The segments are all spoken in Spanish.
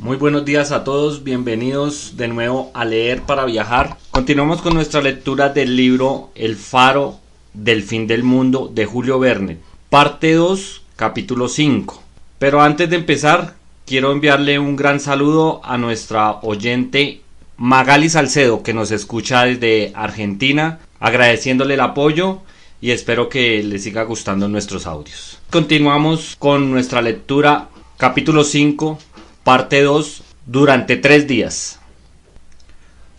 Muy buenos días a todos, bienvenidos de nuevo a Leer para Viajar. Continuamos con nuestra lectura del libro El Faro del Fin del Mundo de Julio Verne, parte 2, capítulo 5. Pero antes de empezar, quiero enviarle un gran saludo a nuestra oyente Magali Salcedo, que nos escucha desde Argentina, agradeciéndole el apoyo y espero que le siga gustando nuestros audios. Continuamos con nuestra lectura, capítulo 5, parte 2, durante 3 días.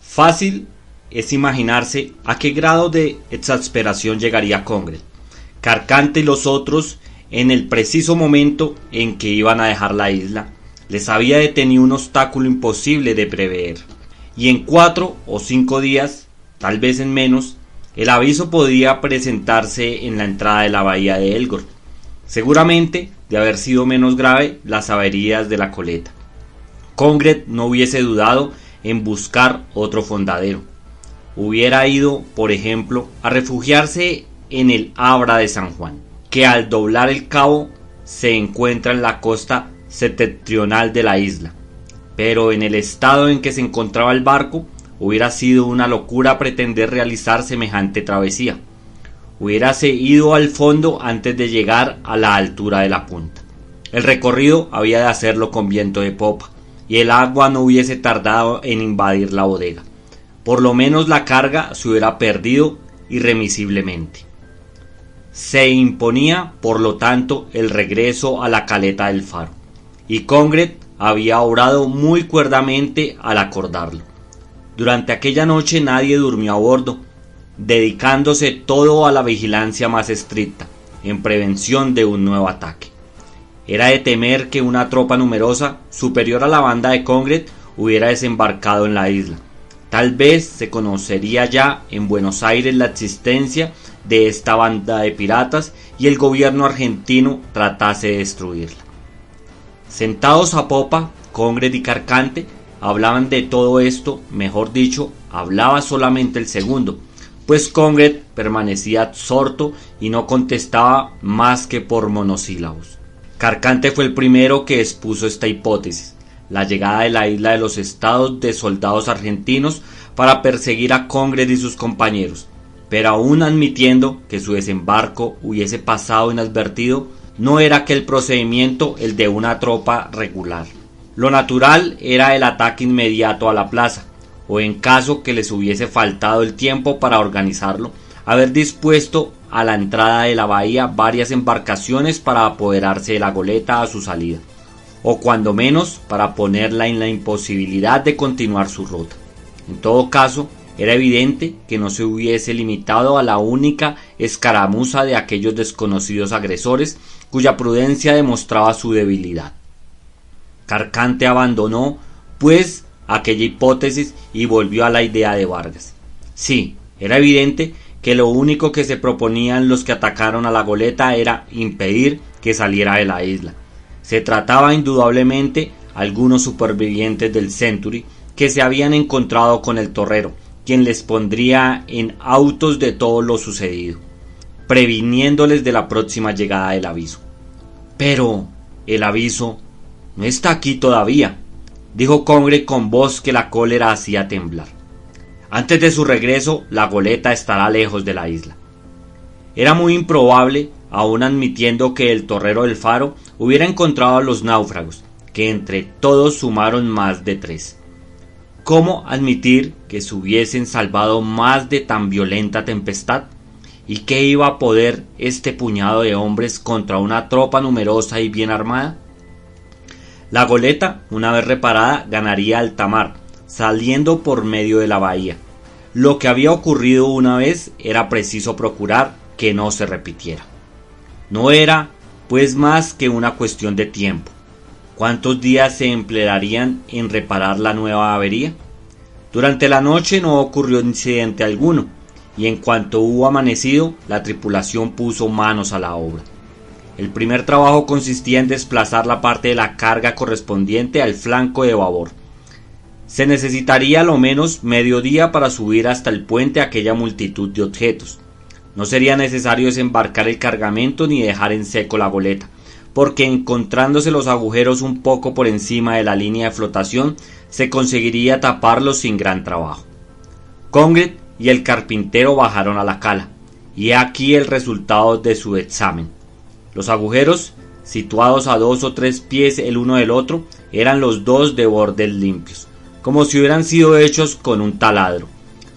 Fácil es imaginarse a qué grado de exasperación llegaría Congred, Carcante y los otros en el preciso momento en que iban a dejar la isla. Les había detenido un obstáculo imposible de prever, y en 4 o 5 días, tal vez en menos, el aviso podía presentarse en la entrada de la bahía de Elgor. Seguramente, de haber sido menos grave, las averías de la coleta. Congred no hubiese dudado en buscar otro fondadero. Hubiera ido, por ejemplo, a refugiarse en el Abra de San Juan, que al doblar el cabo se encuentra en la costa septentrional de la isla. Pero en el estado en que se encontraba el barco, hubiera sido una locura pretender realizar semejante travesía. Hubiérase ido al fondo antes de llegar a la altura de la punta. El recorrido había de hacerlo con viento de popa, y el agua no hubiese tardado en invadir la bodega. Por lo menos la carga se hubiera perdido irremisiblemente. Se imponía, por lo tanto, el regreso a la caleta del Faro, y Congred había obrado muy cuerdamente al acordarlo. Durante aquella noche nadie durmió a bordo, dedicándose todo a la vigilancia más estricta, en prevención de un nuevo ataque. Era de temer que una tropa numerosa, superior a la banda de Congred, hubiera desembarcado en la isla. Tal vez se conocería ya en Buenos Aires la existencia de esta banda de piratas y el gobierno argentino tratase de destruirla. Sentados a popa, Congred y Carcante hablaban de todo esto, mejor dicho, hablaba solamente el segundo, pues Congred permanecía absorto y no contestaba más que por monosílabos. Carcante fue el primero que expuso esta hipótesis, la llegada de la isla de los estados de soldados argentinos para perseguir a Congred y sus compañeros, pero aún admitiendo que su desembarco hubiese pasado inadvertido, no era aquel procedimiento el de una tropa regular. Lo natural era el ataque inmediato a la plaza, o en caso que les hubiese faltado el tiempo para organizarlo, haber dispuesto a la entrada de la bahía varias embarcaciones para apoderarse de la goleta a su salida, o cuando menos para ponerla en la imposibilidad de continuar su ruta. En todo caso, era evidente que no se hubiese limitado a la única escaramuza de aquellos desconocidos agresores cuya prudencia demostraba su debilidad. Carcante abandonó, pues, aquella hipótesis y volvió a la idea de Vargas. Sí, era evidente que lo único que se proponían los que atacaron a la goleta era impedir que saliera de la isla. Se trataba indudablemente algunos supervivientes del Century que se habían encontrado con el torrero, quien les pondría en autos de todo lo sucedido, previniéndoles de la próxima llegada del aviso. Pero el aviso no está aquí todavía, dijo Congred con voz que la cólera hacía temblar. Antes de su regreso, la goleta estará lejos de la isla. Era muy improbable, aun admitiendo que el torrero del Faro hubiera encontrado a los náufragos, que entre todos sumaron más de 3. ¿Cómo admitir que se hubiesen salvado más de tan violenta tempestad? ¿Y qué iba a poder este puñado de hombres contra una tropa numerosa y bien armada? La goleta, una vez reparada, ganaría alta mar, saliendo por medio de la bahía. Lo que había ocurrido una vez era preciso procurar que no se repitiera. No era, pues, más que una cuestión de tiempo. ¿Cuántos días se emplearían en reparar la nueva avería? Durante la noche no ocurrió incidente alguno, y en cuanto hubo amanecido, la tripulación puso manos a la obra. El primer trabajo consistía en desplazar la parte de la carga correspondiente al flanco de babor. Se necesitaría lo menos medio día para subir hasta el puente aquella multitud de objetos. No sería necesario desembarcar el cargamento ni dejar en seco la goleta, porque encontrándose los agujeros un poco por encima de la línea de flotación, se conseguiría taparlos sin gran trabajo. Congred y el carpintero bajaron a la cala, y he aquí el resultado de su examen. Los agujeros, situados a 2 o 3 pies el uno del otro, eran los dos de bordes limpios, como si hubieran sido hechos con un taladro.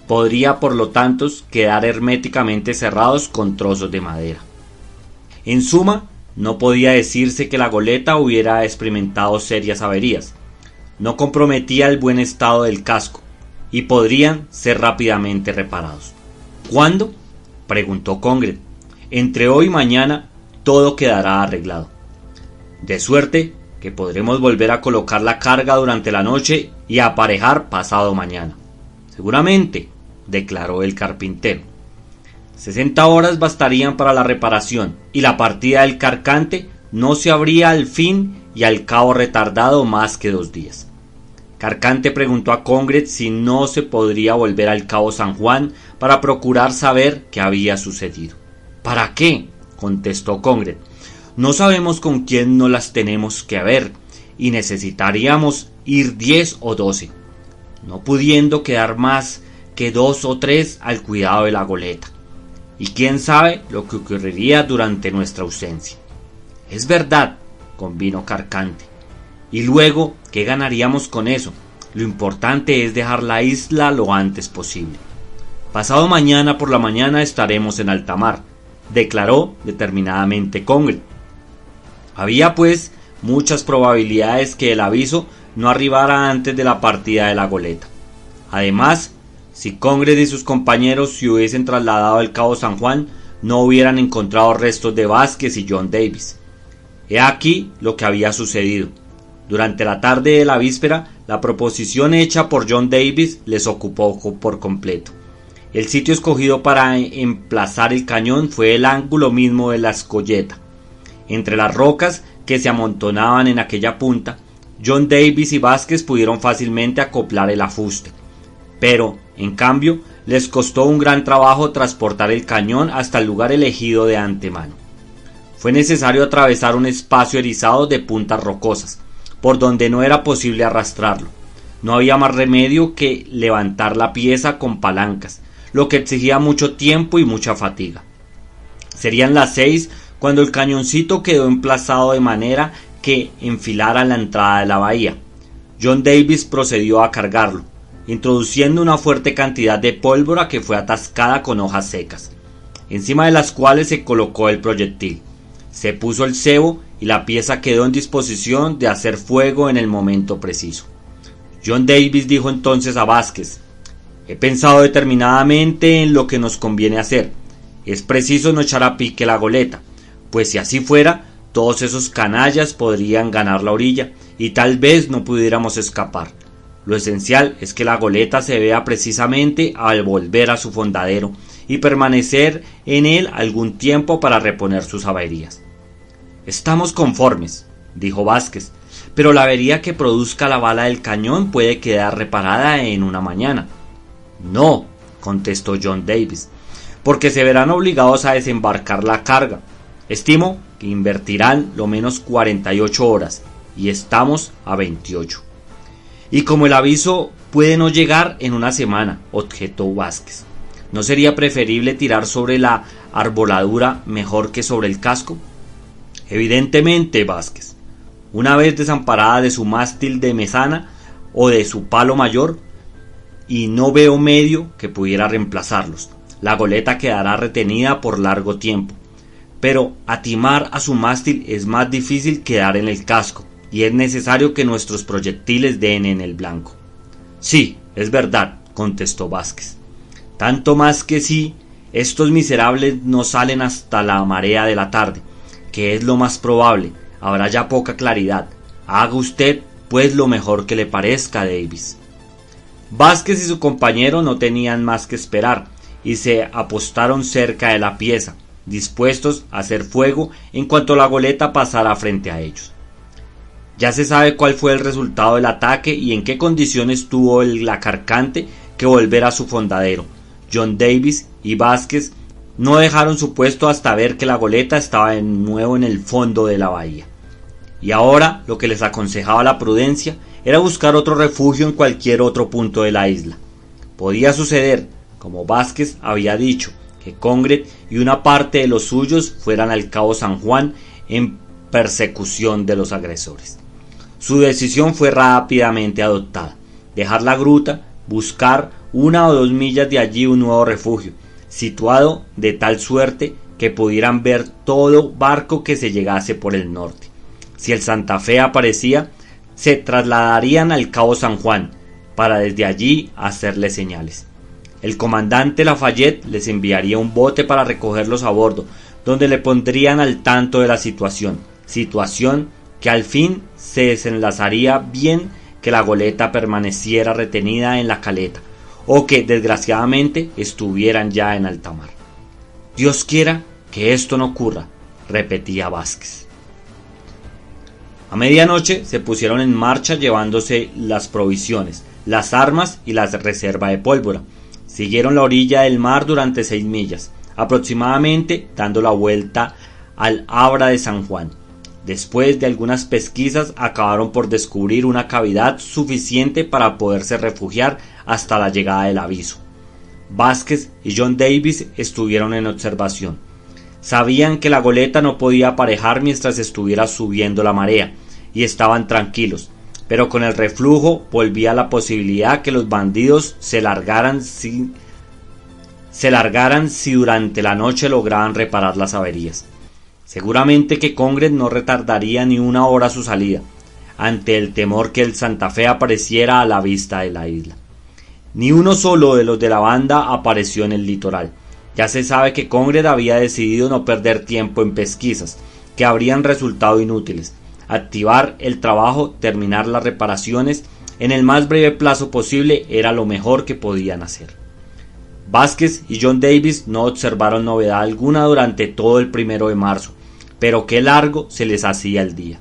Podría por lo tanto quedar herméticamente cerrados con trozos de madera. En suma, no podía decirse que la goleta hubiera experimentado serias averías. No comprometía el buen estado del casco, y podrían ser rápidamente reparados. ¿Cuándo?, preguntó Congred. Entre hoy y mañana todo quedará arreglado. De suerte que podremos volver a colocar la carga durante la noche y a aparejar pasado mañana. Seguramente, declaró el carpintero. 60 horas bastarían para la reparación, y la partida del carcante no se habría al fin y al cabo retardado más que 2 días. Carcante preguntó a Congred si no se podría volver al cabo San Juan para procurar saber qué había sucedido. ¿Para qué?, contestó Congred. No sabemos con quién nos las tenemos que ver, y necesitaríamos ir 10 o 12, no pudiendo quedar más que 2 o 3 al cuidado de la goleta. Y quién sabe lo que ocurriría durante nuestra ausencia. Es verdad, convino Carcante. Y luego, ¿qué ganaríamos con eso? Lo importante es dejar la isla lo antes posible. Pasado mañana por la mañana estaremos en alta mar, declaró determinadamente Congred. Había pues muchas probabilidades que el aviso no arribara antes de la partida de la goleta. Además, si Congred y sus compañeros se hubiesen trasladado al cabo San Juan, no hubieran encontrado restos de Vázquez y John Davis. He aquí lo que había sucedido. Durante la tarde de la víspera, la proposición hecha por John Davis les ocupó por completo. El sitio escogido para emplazar el cañón fue el ángulo mismo de la escolleta. Entre las rocas que se amontonaban en aquella punta, John Davis y Vázquez pudieron fácilmente acoplar el afuste. Pero, en cambio, les costó un gran trabajo transportar el cañón hasta el lugar elegido de antemano. Fue necesario atravesar un espacio erizado de puntas rocosas, por donde no era posible arrastrarlo. No había más remedio que levantar la pieza con palancas, lo que exigía mucho tiempo y mucha fatiga. Serían las 6 cuando el cañoncito quedó emplazado de manera que enfilara la entrada de la bahía. John Davis procedió a cargarlo, introduciendo una fuerte cantidad de pólvora que fue atascada con hojas secas, encima de las cuales se colocó el proyectil. Se puso el cebo y la pieza quedó en disposición de hacer fuego en el momento preciso. John Davis dijo entonces a Vázquez: «He pensado determinadamente en lo que nos conviene hacer. Es preciso no echar a pique la goleta, pues si así fuera, todos esos canallas podrían ganar la orilla y tal vez no pudiéramos escapar. Lo esencial es que la goleta se vea precisamente al volver a su fondadero y permanecer en él algún tiempo para reponer sus averías». «Estamos conformes», dijo Vázquez, «pero la avería que produzca la bala del cañón puede quedar reparada en una mañana». «No», contestó John Davis, «porque se verán obligados a desembarcar la carga. Estimo que invertirán lo menos 48 horas, y estamos a 28. «Y como el aviso puede no llegar en una semana», objetó Vázquez, «¿no sería preferible tirar sobre la arboladura mejor que sobre el casco?» «Evidentemente, Vázquez. Una vez desamparada de su mástil de mesana o de su palo mayor, y no veo medio que pudiera reemplazarlos, la goleta quedará retenida por largo tiempo. Pero atimar a su mástil es más difícil que dar en el casco, y es necesario que nuestros proyectiles den en el blanco». «Sí, es verdad», contestó Vázquez. «Tanto más que si estos miserables no salen hasta la marea de la tarde, que es lo más probable, habrá ya poca claridad. Haga usted, pues, lo mejor que le parezca, Davis». Vázquez y su compañero no tenían más que esperar, y se apostaron cerca de la pieza, dispuestos a hacer fuego en cuanto la goleta pasara frente a ellos. Ya se sabe cuál fue el resultado del ataque y en qué condiciones tuvo la carcante que volver a su fondadero. John Davis y Vázquez no dejaron su puesto hasta ver que la goleta estaba de nuevo en el fondo de la bahía. y ahora lo que les aconsejaba la prudencia era buscar otro refugio en cualquier otro punto de la isla. Podía suceder, como Vázquez había dicho, que Congret y una parte de los suyos fueran al cabo San Juan en persecución de los agresores. Su decisión fue rápidamente adoptada: dejar la gruta, buscar 1 o 2 millas de allí un nuevo refugio, situado de tal suerte que pudieran ver todo barco que se llegase por el norte. Si el Santa Fe aparecía, se trasladarían al cabo San Juan, para desde allí hacerle señales. El comandante Lafayette les enviaría un bote para recogerlos a bordo, donde le pondrían al tanto de la situación que al fin se desenlazaría bien que la goleta permaneciera retenida en la caleta, o que desgraciadamente estuvieran ya en alta mar. Dios quiera que esto no ocurra, repetía Vázquez. A medianoche se pusieron en marcha llevándose las provisiones, las armas y la reserva de pólvora. Siguieron la orilla del mar durante 6 millas, aproximadamente, dando la vuelta al Abra de San Juan. Después de algunas pesquisas acabaron por descubrir una cavidad suficiente para poderse refugiar hasta la llegada del aviso. Vázquez y John Davis estuvieron en observación. Sabían que la goleta no podía aparejar mientras estuviera subiendo la marea, y estaban tranquilos, pero con el reflujo volvía la posibilidad que los bandidos se largaran si durante la noche lograban reparar las averías. Seguramente que Congret no retardaría ni 1 hora su salida, ante el temor que el Santa Fe apareciera a la vista de la isla. Ni uno solo de los de la banda apareció en el litoral. Ya se sabe que Congret había decidido no perder tiempo en pesquisas, que habrían resultado inútiles. Activar el trabajo, terminar las reparaciones en el más breve plazo posible era lo mejor que podían hacer. Vázquez y John Davis no observaron novedad alguna durante todo el 1 de marzo, pero qué largo se les hacía el día.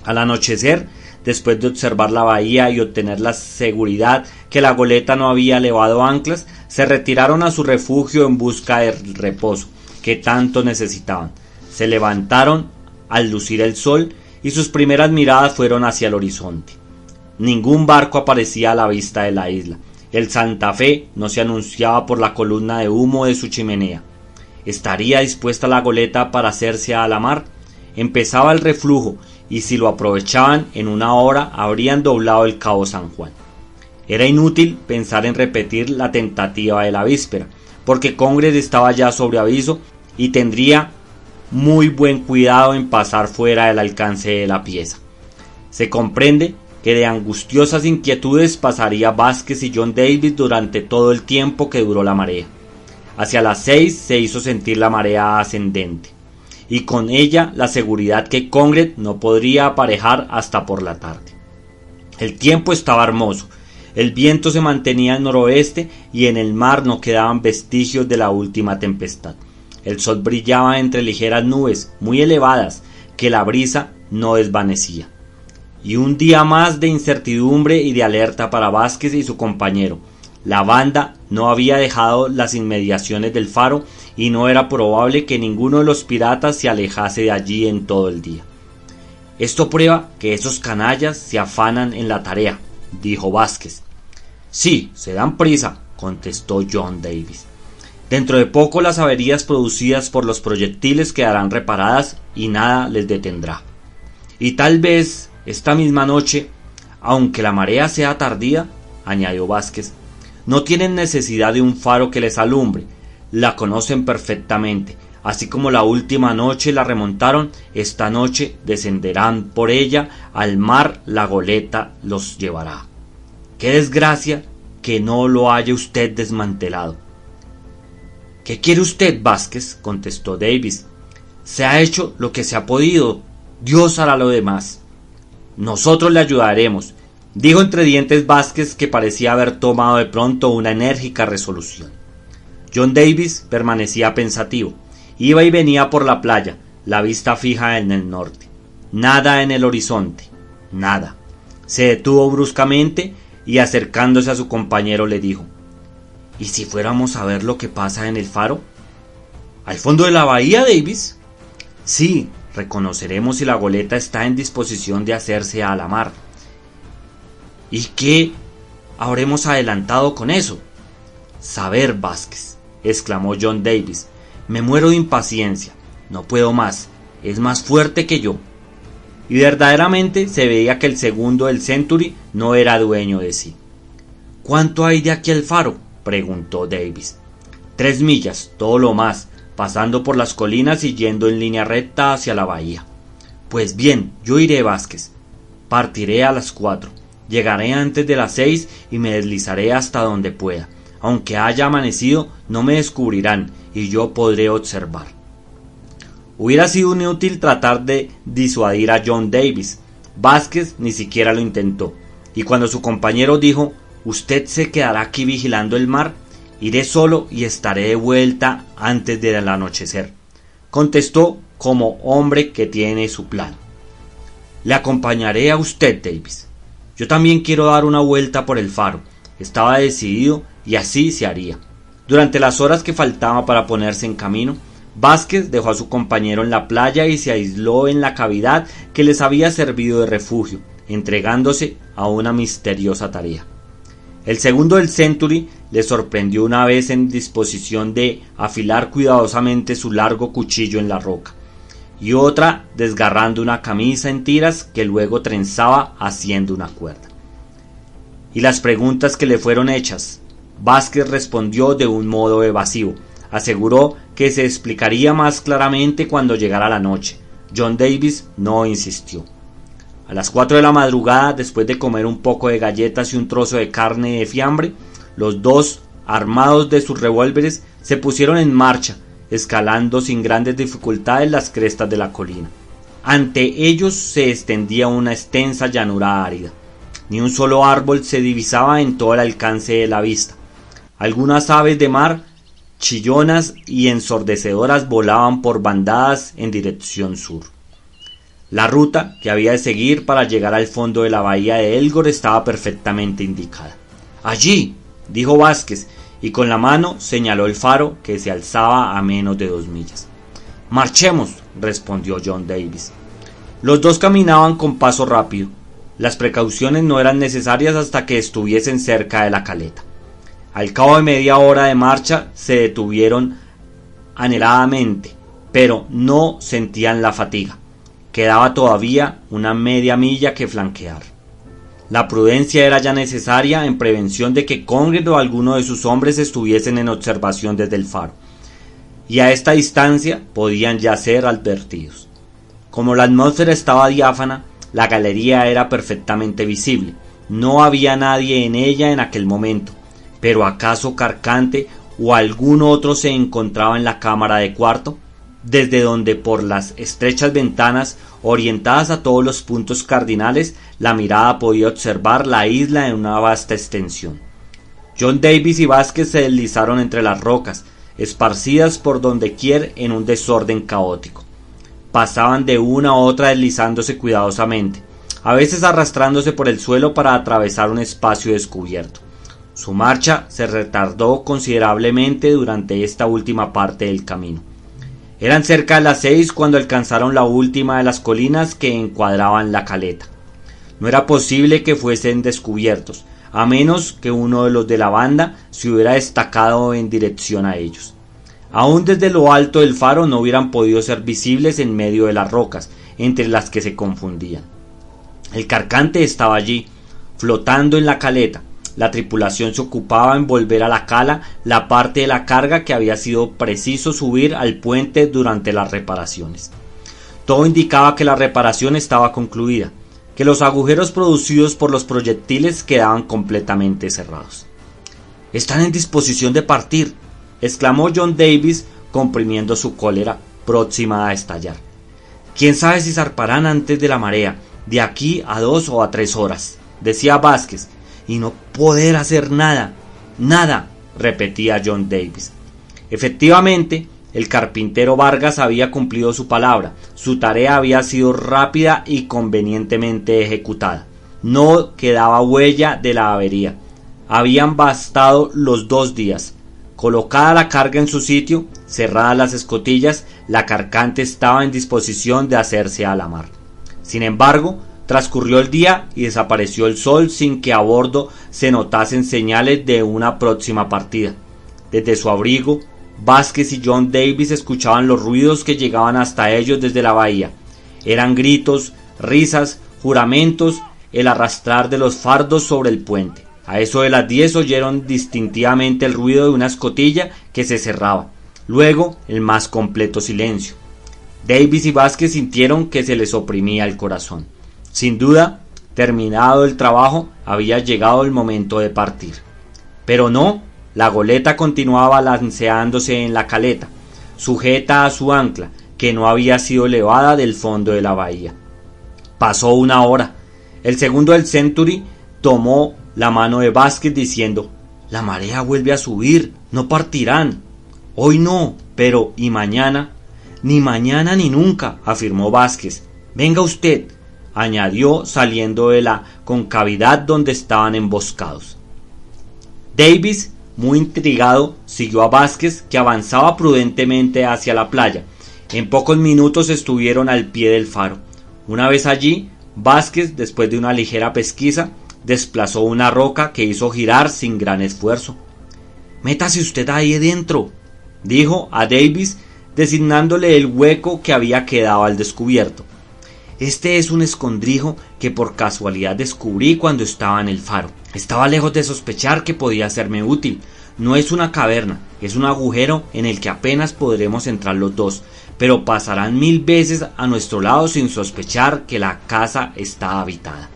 Al anochecer, después de observar la bahía y obtener la seguridad que la goleta no había levado anclas, se retiraron a su refugio en busca del reposo que tanto necesitaban. Se levantaron al lucir el sol y sus primeras miradas fueron hacia el horizonte. Ningún barco aparecía a la vista de la isla. El Santa Fe no se anunciaba por la columna de humo de su chimenea. ¿Estaría dispuesta la goleta para hacerse a la mar? Empezaba el reflujo, y si lo aprovechaban, en 1 hora habrían doblado el cabo San Juan. Era inútil pensar en repetir la tentativa de la víspera, porque Congret estaba ya sobre aviso y tendría muy buen cuidado en pasar fuera del alcance de la pieza. Se comprende que de angustiosas inquietudes pasaría Vázquez y John Davis durante todo el tiempo que duró la marea. Hacia las 6 se hizo sentir la marea ascendente, y con ella la seguridad que Congret no podría aparejar hasta por la tarde. El tiempo estaba hermoso, el viento se mantenía al noroeste y en el mar no quedaban vestigios de la última tempestad. El sol brillaba entre ligeras nubes muy elevadas que la brisa no desvanecía. Y un día más de incertidumbre y de alerta para Vázquez y su compañero. La banda no había dejado las inmediaciones del faro y no era probable que ninguno de los piratas se alejase de allí en todo el día. Esto prueba que esos canallas se afanan en la tarea, dijo Vázquez. Sí, se dan prisa, contestó John Davis. Dentro de poco las averías producidas por los proyectiles quedarán reparadas y nada les detendrá. Y tal vez esta misma noche, aunque la marea sea tardía, añadió Vázquez, no tienen necesidad de un faro que les alumbre, la conocen perfectamente, así como la última noche la remontaron, esta noche descenderán por ella al mar, la goleta los llevará. ¡Qué desgracia que no lo haya usted desmantelado! ¿Qué quiere usted, Vázquez?, contestó Davis. Se ha hecho lo que se ha podido, Dios hará lo demás. Nosotros le ayudaremos, dijo entre dientes Vázquez, que parecía haber tomado de pronto una enérgica resolución. John Davis permanecía pensativo, iba y venía por la playa, la vista fija en el norte. Nada en el horizonte, nada. Se detuvo bruscamente y acercándose a su compañero le dijo: ¿Y si fuéramos a ver lo que pasa en el faro? ¿Al fondo de la bahía, Davis? Sí, reconoceremos si la goleta está en disposición de hacerse a la mar. ¿Y qué habremos adelantado con eso? Saber, Vázquez, exclamó John Davis, me muero de impaciencia, no puedo más, es más fuerte que yo. Y verdaderamente se veía que el segundo del Century no era dueño de sí. ¿Cuánto hay de aquí al faro?, preguntó Davis. 3 millas, todo lo más, pasando por las colinas y yendo en línea recta hacia la bahía. Pues bien, yo iré, Vázquez. Partiré a las 4. Llegaré antes de las 6 y me deslizaré hasta donde pueda. Aunque haya amanecido, no me descubrirán y yo podré observar. Hubiera sido inútil tratar de disuadir a John Davis. Vázquez ni siquiera lo intentó, y cuando su compañero dijo: «¿Usted se quedará aquí vigilando el mar? Iré solo y estaré de vuelta antes del anochecer», contestó como hombre que tiene su plan. «Le acompañaré a usted, Davis. Yo también quiero dar una vuelta por el faro». Estaba decidido y así se haría. Durante las horas que faltaban para ponerse en camino, Vázquez dejó a su compañero en la playa y se aisló en la cavidad que les había servido de refugio, entregándose a una misteriosa tarea. El segundo del Century le sorprendió una vez en disposición de afilar cuidadosamente su largo cuchillo en la roca, y otra desgarrando una camisa en tiras que luego trenzaba haciendo una cuerda. Y las preguntas que le fueron hechas, Vázquez respondió de un modo evasivo. Aseguró que se explicaría más claramente cuando llegara la noche. John Davis no insistió. A las 4 de la madrugada, después de comer un poco de galletas y un trozo de carne de fiambre, los dos, armados de sus revólveres, se pusieron en marcha, escalando sin grandes dificultades las crestas de la colina. Ante ellos se extendía una extensa llanura árida. Ni un solo árbol se divisaba en todo el alcance de la vista. Algunas aves de mar, chillonas y ensordecedoras, volaban por bandadas en dirección sur. La ruta que había de seguir para llegar al fondo de la bahía de Elgor estaba perfectamente indicada. «Allí», dijo Vázquez, y con la mano señaló el faro que se alzaba a menos de 2 millas. «Marchemos», respondió John Davis. Los dos caminaban con paso rápido. Las precauciones no eran necesarias hasta que estuviesen cerca de la caleta. Al cabo de media hora de marcha se detuvieron anheladamente, pero no sentían la fatiga. Quedaba todavía una media milla que flanquear. La prudencia era ya necesaria en prevención de que Congreve o alguno de sus hombres estuviesen en observación desde el faro, y a esta distancia podían ya ser advertidos. Como la atmósfera estaba diáfana, la galería era perfectamente visible. No había nadie en ella en aquel momento, pero ¿acaso Carcante o algún otro se encontraba en la cámara de cuarto, desde donde por las estrechas ventanas, orientadas a todos los puntos cardinales, la mirada podía observar la isla en una vasta extensión? John Davis y Vázquez se deslizaron entre las rocas, esparcidas por dondequier en un desorden caótico. Pasaban de una a otra deslizándose cuidadosamente, a veces arrastrándose por el suelo para atravesar un espacio descubierto. Su marcha se retardó considerablemente durante esta última parte del camino. Eran cerca de las 6 cuando alcanzaron la última de las colinas que encuadraban la caleta. No era posible que fuesen descubiertos, a menos que uno de los de la banda se hubiera destacado en dirección a ellos. Aún desde lo alto del faro no hubieran podido ser visibles en medio de las rocas, entre las que se confundían. El Carcante estaba allí, flotando en la caleta. La tripulación se ocupaba en volver a la cala la parte de la carga que había sido preciso subir al puente durante las reparaciones. Todo indicaba que la reparación estaba concluida, que los agujeros producidos por los proyectiles quedaban completamente cerrados. «Están en disposición de partir», exclamó John Davis, comprimiendo su cólera próxima a estallar. «¿Quién sabe si zarparán antes de la marea, de aquí a 2 o a 3 horas?» decía Vázquez. «Y no poder hacer nada, nada», repetía John Davis. Efectivamente, el carpintero Vargas había cumplido su palabra. Su tarea había sido rápida y convenientemente ejecutada. No quedaba huella de la avería. Habían bastado los 2 días. Colocada la carga en su sitio, cerradas las escotillas, la Carcante estaba en disposición de hacerse a la mar. Sin embargo, transcurrió el día y desapareció el sol sin que a bordo se notasen señales de una próxima partida. Desde su abrigo, Vázquez y John Davis escuchaban los ruidos que llegaban hasta ellos desde la bahía. Eran gritos, risas, juramentos, el arrastrar de los fardos sobre el puente. A eso de las 10 oyeron distintivamente el ruido de una escotilla que se cerraba. Luego, el más completo silencio. Davis y Vázquez sintieron que se les oprimía el corazón. Sin duda, terminado el trabajo, había llegado el momento de partir. Pero no, la goleta continuaba balanceándose en la caleta, sujeta a su ancla, que no había sido elevada del fondo de la bahía. Pasó una hora. El segundo del Century tomó la mano de Vázquez diciendo: «La marea vuelve a subir, no partirán». «Hoy no, pero ¿y mañana?» «Ni mañana ni nunca», afirmó Vázquez. «Venga usted», añadió saliendo de la concavidad donde estaban emboscados. Davis, muy intrigado, siguió a Vázquez, que avanzaba prudentemente hacia la playa. En pocos minutos estuvieron al pie del faro. Una vez allí, Vázquez, después de una ligera pesquisa, desplazó una roca que hizo girar sin gran esfuerzo. «Métase usted ahí dentro», dijo a Davis, designándole el hueco que había quedado al descubierto. «Este es un escondrijo que por casualidad descubrí cuando estaba en el faro. Estaba lejos de sospechar que podía serme útil. No es una caverna, es un agujero en el que apenas podremos entrar los dos, pero pasarán 1000 veces a nuestro lado sin sospechar que la casa está habitada».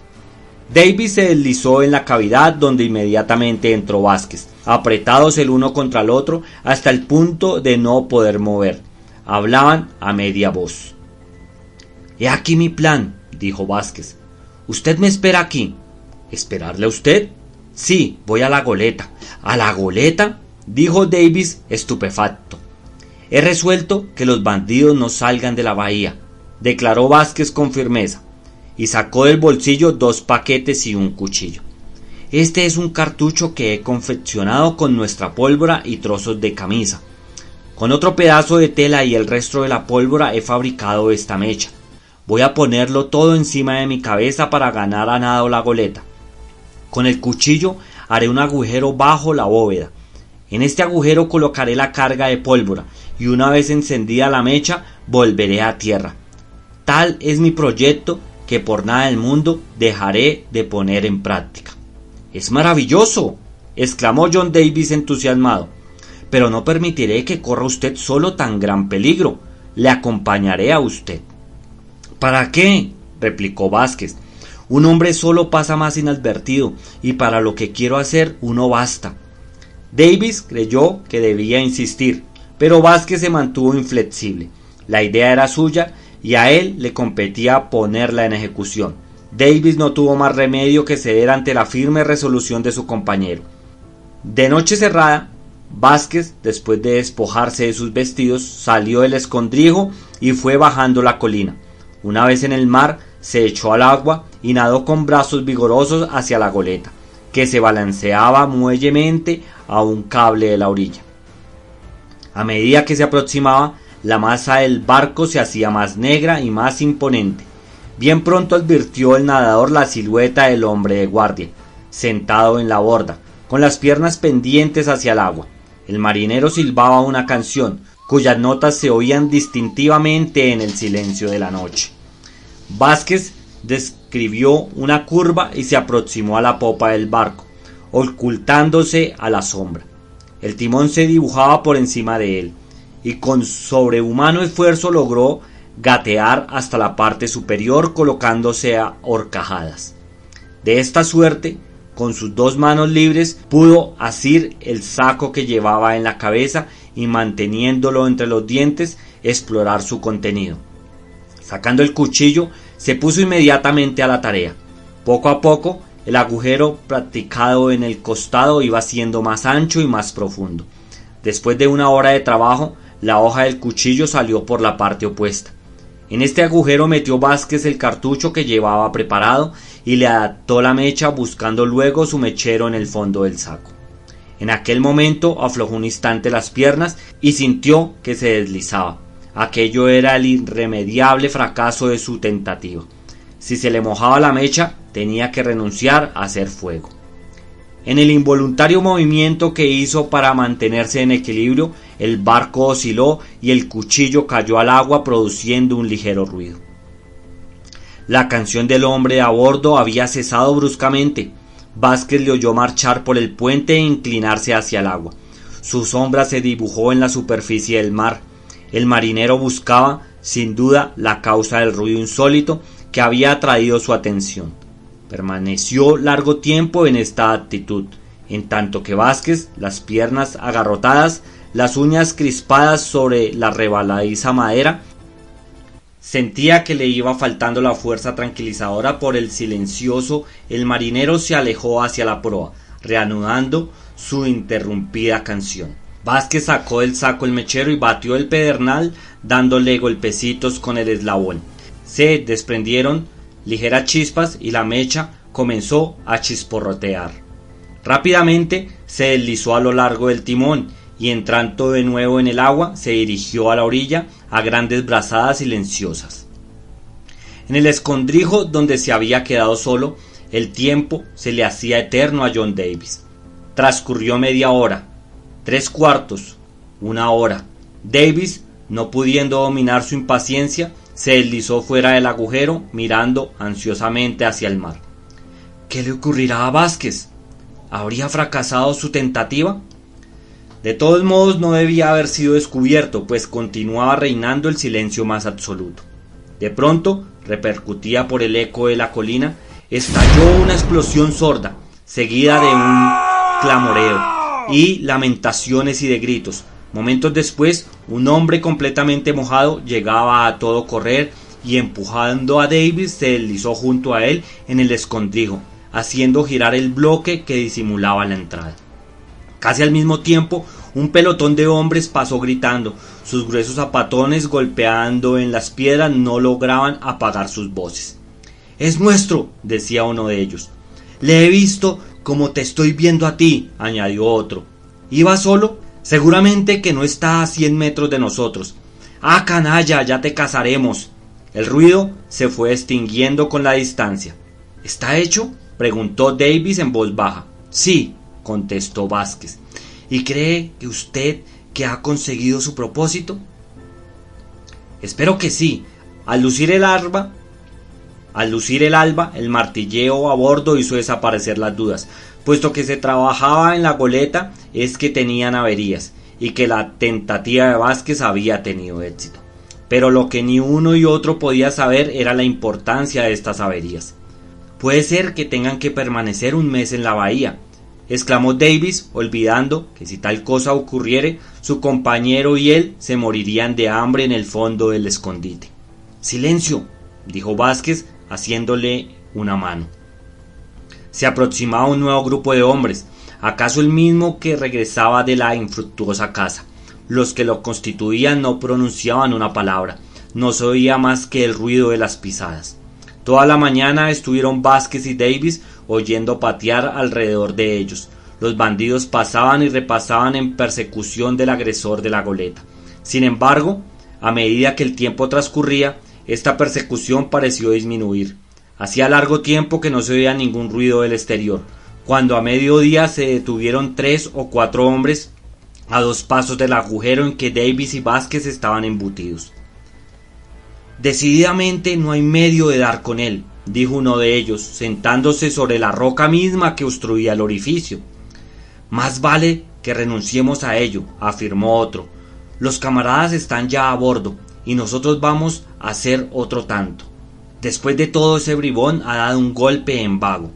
Davis se deslizó en la cavidad donde inmediatamente entró Vázquez, apretados el uno contra el otro hasta el punto de no poder mover. Hablaban a media voz. «He aquí mi plan», dijo Vázquez. «Usted me espera aquí». «¿Esperarle a usted?» «Sí, voy a la goleta». «¿A la goleta?», dijo Davis estupefacto. «He resuelto que los bandidos no salgan de la bahía», declaró Vázquez con firmeza, y sacó del bolsillo 2 paquetes y un cuchillo. «Este es un cartucho que he confeccionado con nuestra pólvora y trozos de camisa. Con otro pedazo de tela y el resto de la pólvora he fabricado esta mecha. Voy a ponerlo todo encima de mi cabeza para ganar a nado la goleta. Con el cuchillo haré un agujero bajo la bóveda. En este agujero colocaré la carga de pólvora y una vez encendida la mecha volveré a tierra. Tal es mi proyecto que por nada del mundo dejaré de poner en práctica». «¡Es maravilloso!», exclamó John Davis entusiasmado. «Pero no permitiré que corra usted solo tan gran peligro. Le acompañaré a usted». «¿Para qué?», replicó Vázquez. «Un hombre solo pasa más inadvertido, y para lo que quiero hacer uno basta». Davis creyó que debía insistir, pero Vázquez se mantuvo inflexible. La idea era suya y a él le competía ponerla en ejecución. Davis no tuvo más remedio que ceder ante la firme resolución de su compañero. De noche cerrada, Vázquez, después de despojarse de sus vestidos, salió del escondrijo y fue bajando la colina. Una vez en el mar, se echó al agua y nadó con brazos vigorosos hacia la goleta, que se balanceaba muellemente a un cable de la orilla. A medida que se aproximaba, la masa del barco se hacía más negra y más imponente. Bien pronto advirtió el nadador la silueta del hombre de guardia, sentado en la borda, con las piernas pendientes hacia el agua. El marinero silbaba una canción, cuyas notas se oían distintivamente en el silencio de la noche. Vázquez describió una curva y se aproximó a la popa del barco, ocultándose a la sombra. El timón se dibujaba por encima de él, y con sobrehumano esfuerzo logró gatear hasta la parte superior colocándose a horcajadas. De esta suerte, con sus 2 manos libres, pudo asir el saco que llevaba en la cabeza y manteniéndolo entre los dientes, explorar su contenido. Sacando el cuchillo, se puso inmediatamente a la tarea. Poco a poco, el agujero practicado en el costado iba siendo más ancho y más profundo. Después de una hora de trabajo, la hoja del cuchillo salió por la parte opuesta. En este agujero metió Vázquez el cartucho que llevaba preparado y le adaptó la mecha, buscando luego su mechero en el fondo del saco. En aquel momento aflojó un instante las piernas y sintió que se deslizaba. Aquello era el irremediable fracaso de su tentativa. Si se le mojaba la mecha, tenía que renunciar a hacer fuego. En el involuntario movimiento que hizo para mantenerse en equilibrio, el barco osciló y el cuchillo cayó al agua produciendo un ligero ruido. La canción del hombre a bordo había cesado bruscamente. Vázquez le oyó marchar por el puente e inclinarse hacia el agua. Su sombra se dibujó en la superficie del mar. El marinero buscaba, sin duda, la causa del ruido insólito que había atraído su atención. Permaneció largo tiempo en esta actitud, en tanto que Vázquez, las piernas agarrotadas, las uñas crispadas sobre la resbaladiza madera, sentía que le iba faltando la fuerza tranquilizadora por el silencioso. El marinero se alejó hacia la proa, reanudando su interrumpida canción. Vázquez sacó del saco el mechero y batió el pedernal, dándole golpecitos con el eslabón. Se desprendieron ligeras chispas y la mecha comenzó a chisporrotear. Rápidamente se deslizó a lo largo del timón y, entrando de nuevo en el agua, se dirigió a la orilla a grandes brazadas silenciosas. En el escondrijo donde se había quedado solo, el tiempo se le hacía eterno a John Davis. Transcurrió media hora, 3/4, 1 hora. Davis, no pudiendo dominar su impaciencia, se deslizó fuera del agujero, mirando ansiosamente hacia el mar. ¿Qué le ocurrirá a Vázquez? ¿Habría fracasado su tentativa? De todos modos, no debía haber sido descubierto, pues continuaba reinando el silencio más absoluto. De pronto, repercutida por el eco de la colina, estalló una explosión sorda, seguida de un clamoreo y lamentaciones y de gritos. Momentos después, un hombre completamente mojado llegaba a todo correr y, empujando a Davis, se deslizó junto a él en el escondrijo, haciendo girar el bloque que disimulaba la entrada. Casi al mismo tiempo, un pelotón de hombres pasó gritando. Sus gruesos zapatones, golpeando en las piedras, no lograban apagar sus voces. «¡Es nuestro!», decía uno de ellos. «Le he visto como te estoy viendo a ti», añadió otro. «¿Iba solo? Seguramente que no está a 100 metros de nosotros». «¡Ah, canalla, ya te cazaremos!». El ruido se fue extinguiendo con la distancia. «¿Está hecho?», preguntó Davis en voz baja. «Sí», contestó Vázquez. «¿Y cree que usted que ha conseguido su propósito?». «Espero que sí». Al lucir el alba, el martilleo a bordo hizo desaparecer las dudas. Puesto que se trabajaba en la goleta, es que tenían averías, y que la tentativa de Vázquez había tenido éxito. Pero lo que ni uno y otro podía saber era la importancia de estas averías. «Puede ser que tengan que permanecer un mes en la bahía», exclamó Davis, olvidando que si tal cosa ocurriere, su compañero y él se morirían de hambre en el fondo del escondite. «Silencio», dijo Vázquez, haciéndole una mano. Se aproximaba un nuevo grupo de hombres, acaso el mismo que regresaba de la infructuosa caza. Los que lo constituían no pronunciaban una palabra, no se oía más que el ruido de las pisadas. Toda la mañana estuvieron Vázquez y Davis oyendo patear alrededor de ellos. Los bandidos pasaban y repasaban en persecución del agresor de la goleta. Sin embargo, a medida que el tiempo transcurría, esta persecución pareció disminuir. Hacía largo tiempo que no se oía ningún ruido del exterior, cuando a mediodía se detuvieron 3 o 4 hombres a 2 pasos del agujero en que Davis y Vázquez estaban embutidos. «Decididamente no hay medio de dar con él», dijo uno de ellos, sentándose sobre la roca misma que obstruía el orificio. «Más vale que renunciemos a ello», afirmó otro. «Los camaradas están ya a bordo, y nosotros vamos a hacer otro tanto. Después de todo, ese bribón ha dado un golpe en vago».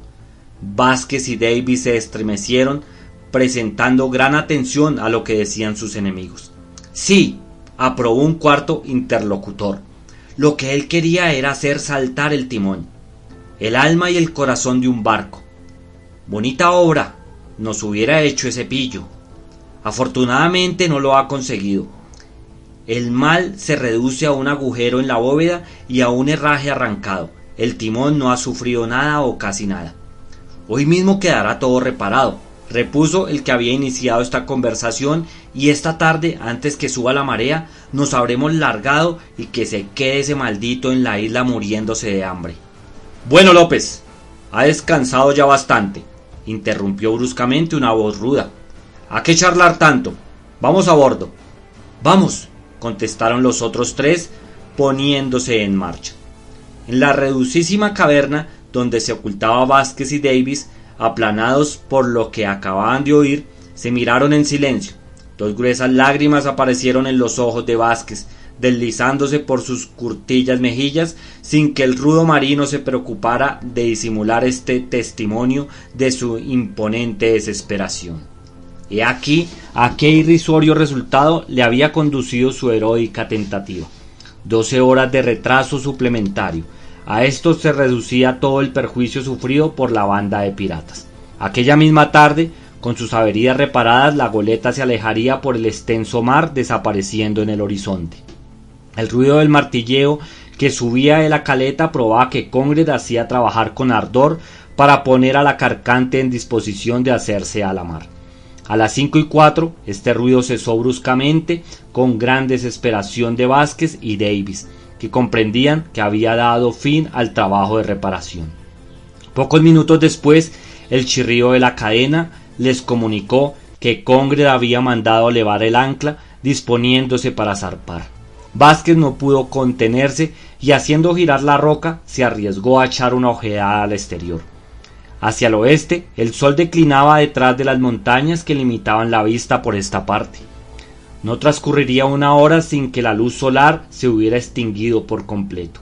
Vázquez y Davis se estremecieron, presentando gran atención a lo que decían sus enemigos. «Sí», aprobó un cuarto interlocutor. «Lo que él quería era hacer saltar el timón, el alma y el corazón de un barco. Bonita obra nos hubiera hecho ese pillo. Afortunadamente no lo ha conseguido. El mal se reduce a un agujero en la bóveda y a un herraje arrancado. El timón no ha sufrido nada o casi nada. Hoy mismo quedará todo reparado. repuso el que había iniciado esta conversación, y esta tarde, antes que suba la marea, nos habremos largado y que se quede ese maldito en la isla muriéndose de hambre. Bueno, López, ha descansado ya bastante, interrumpió bruscamente una voz ruda. ¿A qué charlar tanto? Vamos a bordo. Vamos, contestaron los otros tres, poniéndose en marcha. En la reducísima caverna donde se ocultaba Vázquez y Davis, aplanados por lo que acababan de oír, se miraron en silencio. Dos gruesas lágrimas aparecieron en los ojos de Vázquez, deslizándose por sus curtillas mejillas, sin que el rudo marino se preocupara de disimular este testimonio de su imponente desesperación. He aquí a qué irrisorio resultado le había conducido su heroica tentativa. 12 horas de retraso suplementario. A esto se reducía todo el perjuicio sufrido por la banda de piratas. Aquella misma tarde, con sus averías reparadas, la goleta se alejaría por el extenso mar, desapareciendo en el horizonte. El ruido del martilleo que subía de la caleta probaba que Congred hacía trabajar con ardor para poner a la Carcante en disposición de hacerse a la mar. A las 5:04 este ruido cesó bruscamente, con gran desesperación de Vázquez y Davis, que comprendían que había dado fin al trabajo de reparación. Pocos minutos después, el chirrío de la cadena les comunicó que Congred había mandado levar el ancla, disponiéndose para zarpar. Vázquez no pudo contenerse y, haciendo girar la roca, se arriesgó a echar una ojeada al exterior. Hacia el oeste, el sol declinaba detrás de las montañas que limitaban la vista por esta parte. No transcurriría una hora sin que la luz solar se hubiera extinguido por completo.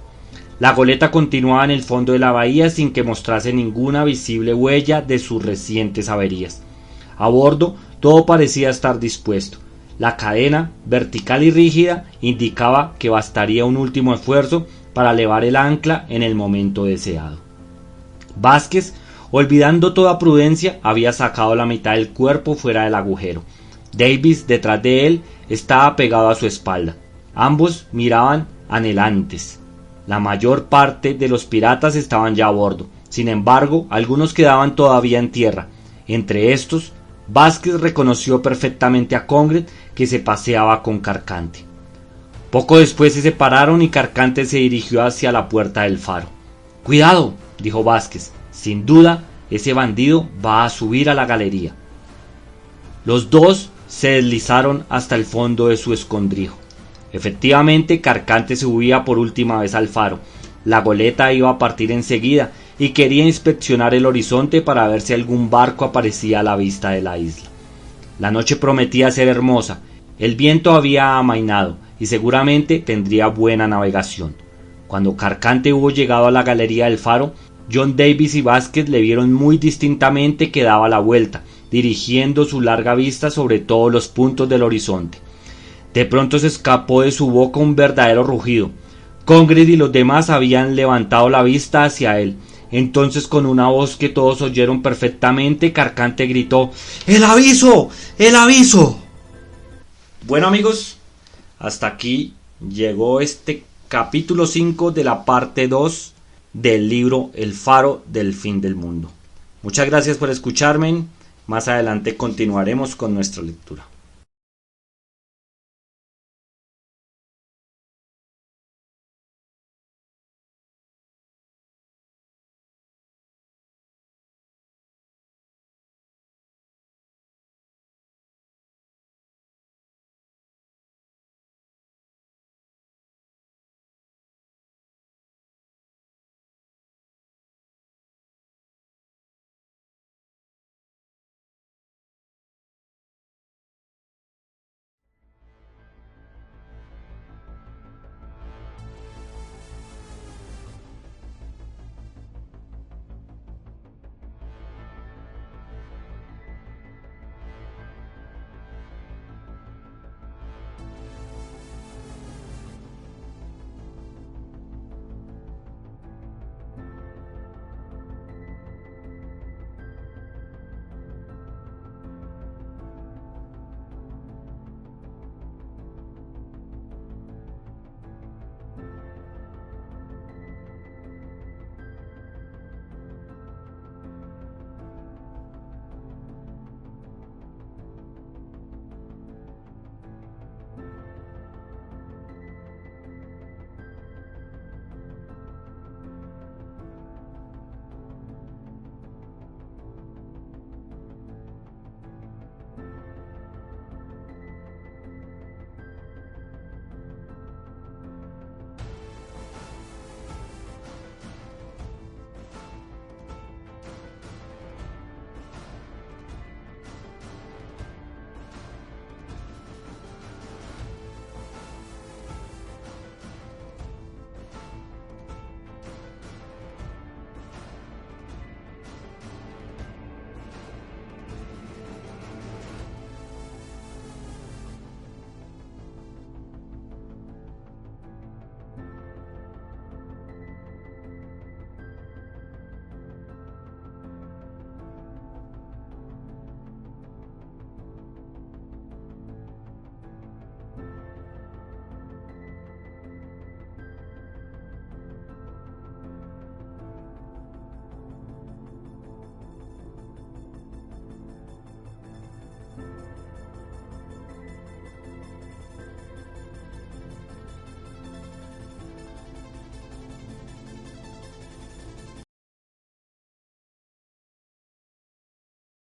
La goleta continuaba en el fondo de la bahía sin que mostrase ninguna visible huella de sus recientes averías. A bordo todo parecía estar dispuesto. La cadena, vertical y rígida, indicaba que bastaría un último esfuerzo para levar el ancla en el momento deseado. Vázquez, olvidando toda prudencia, había sacado la mitad del cuerpo fuera del agujero. Davis, detrás de él, estaba pegado a su espalda. Ambos miraban anhelantes. La mayor parte de los piratas estaban ya a bordo. Sin embargo, algunos quedaban todavía en tierra. Entre estos, Vázquez reconoció perfectamente a Congred, que se paseaba con Carcante. Poco después se separaron y Carcante se dirigió hacia la puerta del faro. «Cuidado», dijo Vázquez, «sin duda ese bandido va a subir a la galería». Los dos se deslizaron hasta el fondo de su escondrijo. Efectivamente, Carcante subía por última vez al faro. La goleta iba a partir enseguida y quería inspeccionar el horizonte para ver si algún barco aparecía a la vista de la isla. La noche prometía ser hermosa. El viento había amainado y seguramente tendría buena navegación. Cuando Carcante hubo llegado a la galería del faro, John Davis y Vázquez le vieron muy distintamente que daba la vuelta, dirigiendo su larga vista sobre todos los puntos del horizonte. De pronto se escapó de su boca un verdadero rugido. Congred y los demás habían levantado la vista hacia él. Entonces, con una voz que todos oyeron perfectamente, Carcante gritó: ¡El aviso! ¡El aviso! Bueno, amigos, hasta aquí llegó este capítulo 5 de la parte 2 del libro El faro del fin del mundo. Muchas gracias por escucharme. Más adelante continuaremos con nuestra lectura.